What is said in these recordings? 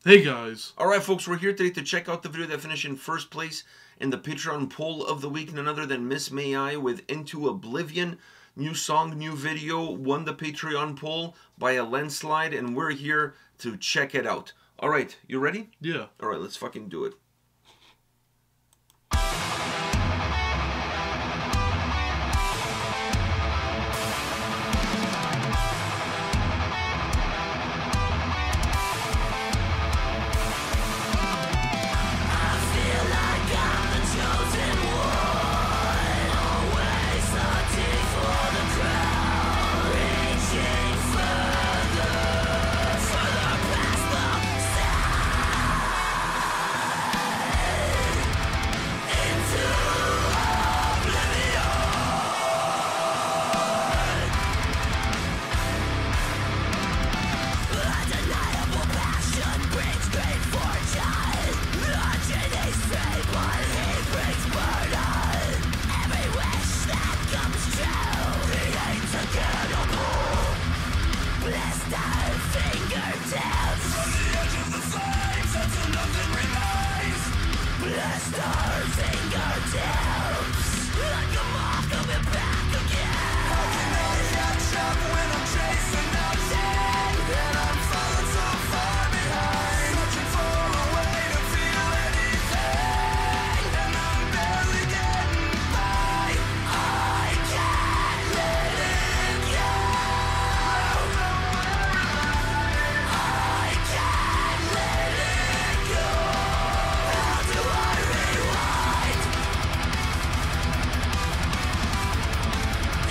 Hey guys. Alright folks, we're here today to check out the video that finished in first place in the Patreon poll of the week, none other than Miss May I with Into Oblivion. New song, new video, won the Patreon poll by a landslide, and we're here to check it out. Alright, you ready? Yeah. Alright, let's fucking do it. Blistered fingertips, like a moth coming back again. How can I catch up when I'm chasing nothing? And I'm falling so far behind, searching for a way to feel anything, and I'm barely getting by. I can't let it go. I can't let it go. How do I rewind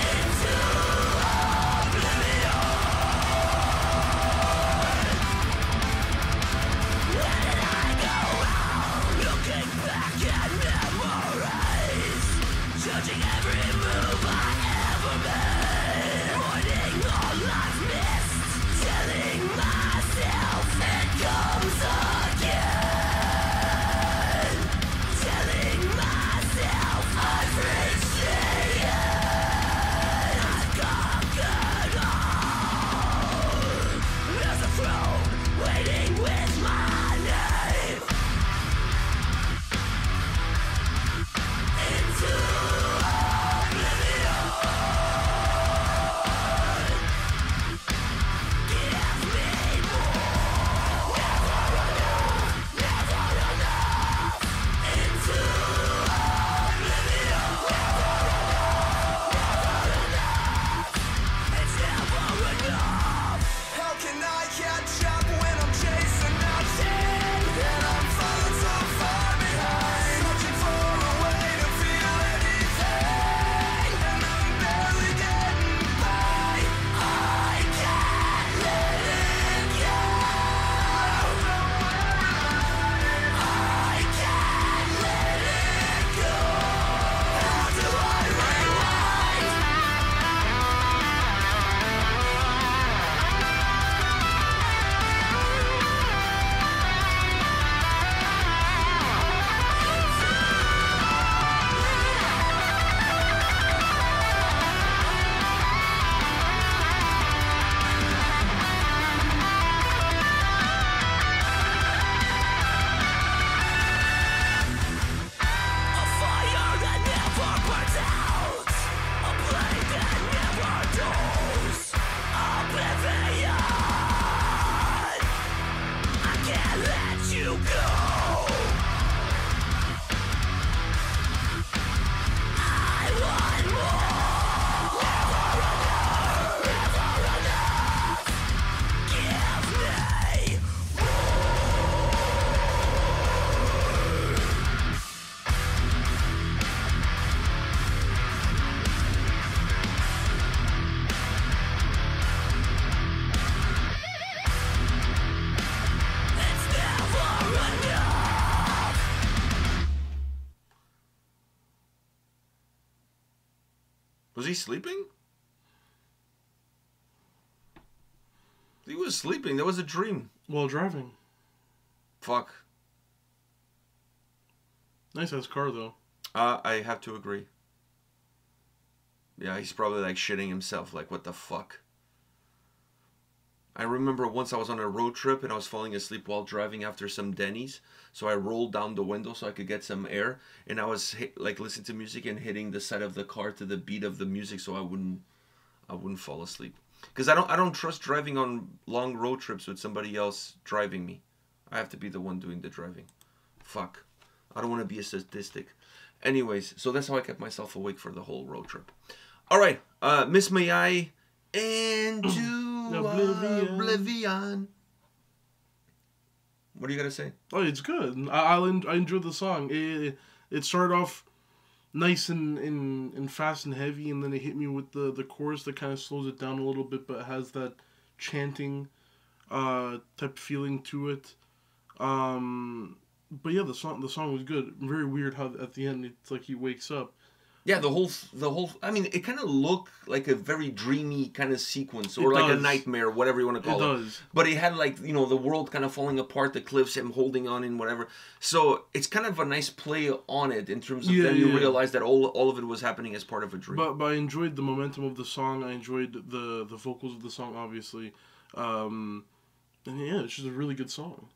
into oblivion? Where did I go wrong? Looking back at memories, judging every move I ever made, avoiding all I've missed, telling myself it comes again, telling myself I've reached the end. I've conquered all. There's a throne waiting with my name. Into oblivion. Give me more. Never enough. Never enough. Into oblivion. Never enough. It's never enough. How can I catch up when I'm chasing nothing? And I'm falling so far behind, searching for a way to feel anything, and I'm barely getting by. I can't let it go. I can't let it go. How do I rewind? A fire that never burns out, a blade that never dulls. Oblivion, I can't let you go. I want more. Never enough. Give me It's never enough. Was he sleeping? He was sleeping, that was a dream. While driving. Fuck. Nice ass car though. I have to agree. Yeah, he's probably like shitting himself, like what the fuck? I remember once I was on a road trip and I was falling asleep while driving after some Denny's. So I rolled down the window so I could get some air, and I was like listening to music and hitting the side of the car to the beat of the music so I wouldn't fall asleep. Because I don't trust driving on long road trips with somebody else driving me. I have to be the one doing the driving. Fuck. I don't want to be a statistic. Anyways, so that's how I kept myself awake for the whole road trip. Alright, Miss May I into Oblivion. What are you gonna say? Oh, it's good. I enjoyed the song. It started off nice and fast and heavy, and then it hit me with the chorus that kind of slows it down a little bit, but has that chanting type feeling to it. But yeah, the song was good. Very weird how at the end it's like he wakes up. Yeah, the whole. I mean, it kind of looked like a very dreamy kind of sequence, or like a nightmare, whatever you want to call it. It does. But it had like, you know, the world kind of falling apart, the cliffs, him holding on and whatever. So it's kind of a nice play on it in terms of then you realize that all of it was happening as part of a dream. But I enjoyed the momentum of the song. I enjoyed the vocals of the song, obviously, and yeah, it's just a really good song.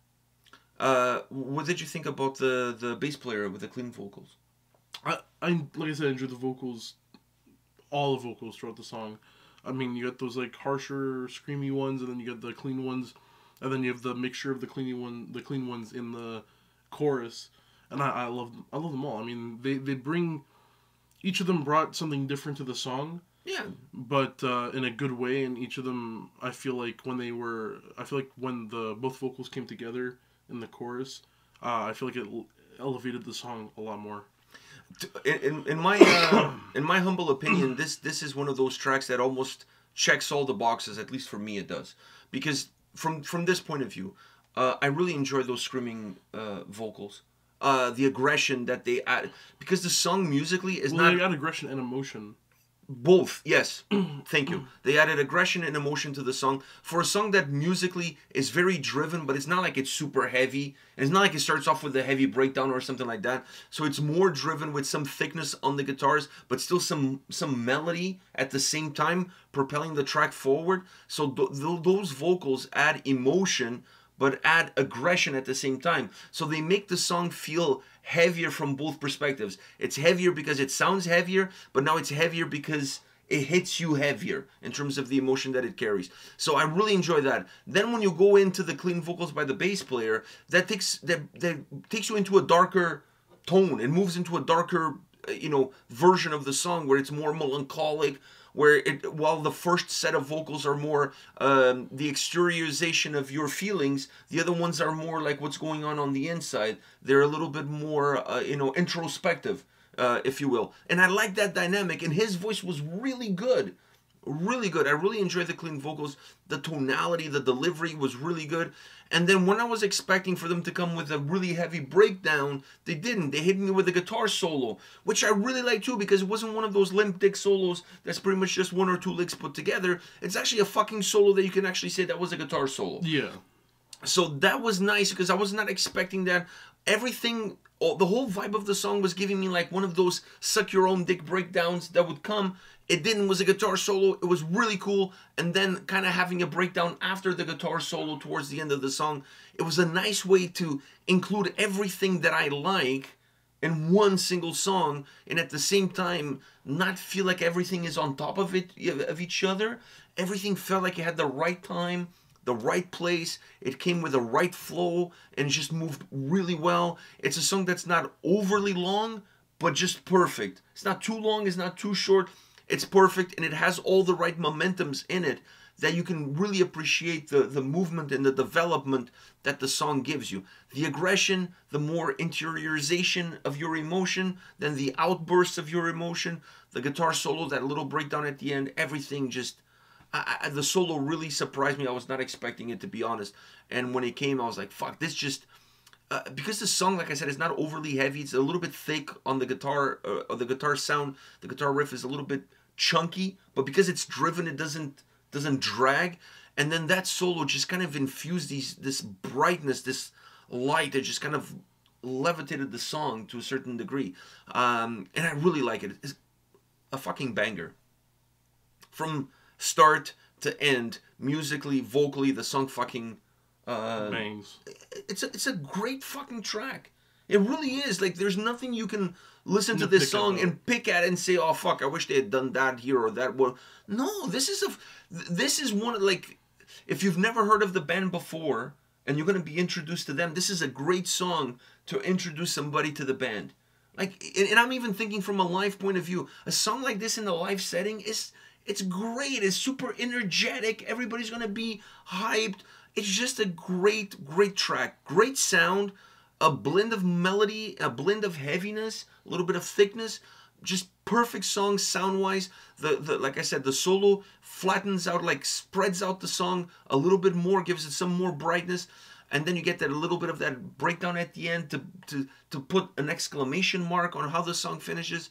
What did you think about the bass player with the clean vocals? I like I said, I enjoyed the vocals, all the vocals throughout the song. I mean, you got those like harsher, screamy ones, and then you got the clean ones, and then you have the mixture of the clean ones in the chorus, and I love them all. I mean, they bring, each of them brought something different to the song. Yeah. But in a good way, and each of them, I feel like when the both vocals came together in the chorus, I feel like it elevated the song a lot more. In my humble opinion, this is one of those tracks that almost checks all the boxes. At least for me, it does. Because from this point of view, I really enjoy those screaming vocals, the aggression that they add. Because the song musically is not. They add aggression and emotion. Both, yes. Thank you. They added aggression and emotion to the song. For a song that musically is very driven, but it's not like it's super heavy. And it's not like it starts off with a heavy breakdown or something like that. So it's more driven with some thickness on the guitars, but still some melody at the same time, propelling the track forward. So those vocals add emotion, but add aggression at the same time. So they make the song feel heavier from both perspectives. It's heavier because it sounds heavier, but now it's heavier because it hits you heavier in terms of the emotion that it carries. So I really enjoy that. Then when you go into the clean vocals by the bass player, that takes you into a darker tone. It moves into a darker, version of the song where it's more melancholic, where while the first set of vocals are more the exteriorization of your feelings, the other ones are more like what's going on the inside. They're a little bit more, introspective, if you will. And I like that dynamic, and his voice was really good. Really good. I really enjoyed the clean vocals. The tonality, the delivery was really good. And then when I was expecting for them to come with a really heavy breakdown, they didn't. They hit me with a guitar solo, which I really like too, because it wasn't one of those limp dick solos that's pretty much just one or two licks put together. It's actually a fucking solo that you can actually say that was a guitar solo. Yeah. So that was nice because I was not expecting that. Everything, the whole vibe of the song was giving me like one of those suck your own dick breakdowns that would come. It didn't. It was a guitar solo. It was really cool. And then kind of having a breakdown after the guitar solo towards the end of the song. It was a nice way to include everything that I like in one single song, and at the same time not feel like everything is on top of each other. Everything felt like it had the right time, the right place. It came with the right flow and just moved really well. It's a song that's not overly long, but just perfect. It's not too long, it's not too short. It's perfect, and it has all the right momentums in it that you can really appreciate the movement and the development that the song gives you. The aggression, the more interiorization of your emotion, then the outbursts of your emotion, the guitar solo, that little breakdown at the end, everything just... the solo really surprised me. I was not expecting it, to be honest. And when it came, I was like, fuck, this just... because the song, like I said, is not overly heavy. It's a little bit thick on the guitar, the guitar sound. The guitar riff is a little bit chunky, but because it's driven, it doesn't drag. And then that solo just kind of infused this brightness, this light that just kind of levitated the song to a certain degree. And I really like it. It's a fucking banger. From start to end, musically, vocally, the song fucking bangs. It's a great fucking track. It really is. Like, there's nothing you can listen to this song and pick at it and say, "Oh fuck, I wish they had done that here or that." Well, no, this is one, like, if you've never heard of the band before and you're gonna be introduced to them, this is a great song to introduce somebody to the band. Like, and I'm even thinking from a live point of view, a song like this in a live setting it's great. It's super energetic. Everybody's gonna be hyped. It's just a great track, great sound. A blend of melody, a blend of heaviness, a little bit of thickness, just perfect song sound-wise. The like I said, the solo flattens out, like spreads out the song a little bit more, gives it some more brightness, and then you get that a little bit of that breakdown at the end to put an exclamation mark on how the song finishes.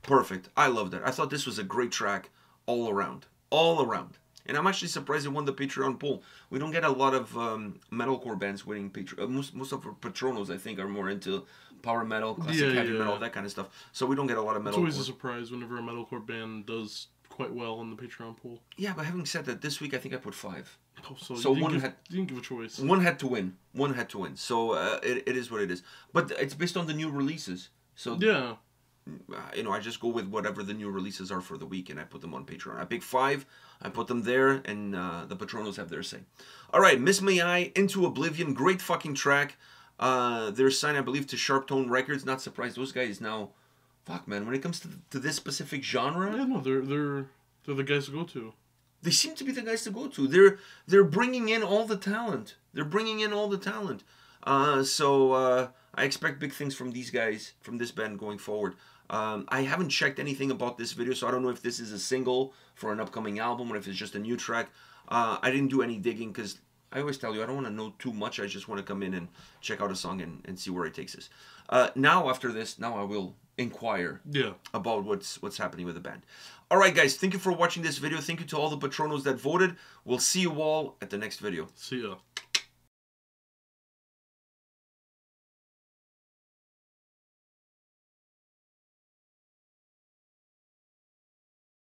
Perfect. I loved it. I thought this was a great track all around. All around. And I'm actually surprised it won the Patreon poll. We don't get a lot of metalcore bands winning Patreon. Most of our patronos, I think, are more into power metal, classic heavy metal, that kind of stuff. So we don't get a lot of metalcore. It's always a surprise whenever a metalcore band does quite well on the Patreon poll. Yeah, but having said that, this week I think I put 5. Oh, so you didn't give a choice. One had to win. One had to win. So it is what it is. But it's based on the new releases. So yeah. You know, I just go with whatever the new releases are for the week, and I put them on Patreon. I pick 5, I put them there, and the Patronos have their say. All right, Miss May I, Into Oblivion, great fucking track. They're signed, I believe, to SharpTone Records. Not surprised. Those guys now, fuck, man. When it comes to this specific genre, yeah, no, they're the guys to go to. They seem to be the guys to go to. They're bringing in all the talent. So I expect big things from these guys, from this band going forward. I haven't checked anything about this video, so I don't know if this is a single for an upcoming album or if it's just a new track. I didn't do any digging because I always tell you I don't want to know too much. I just want to come in and check out a song and see where it takes us. Now after this, I will inquire about what's happening with the band. All right, guys, thank you for watching this video. Thank you to all the Patronos that voted. We'll see you all at the next video. See ya.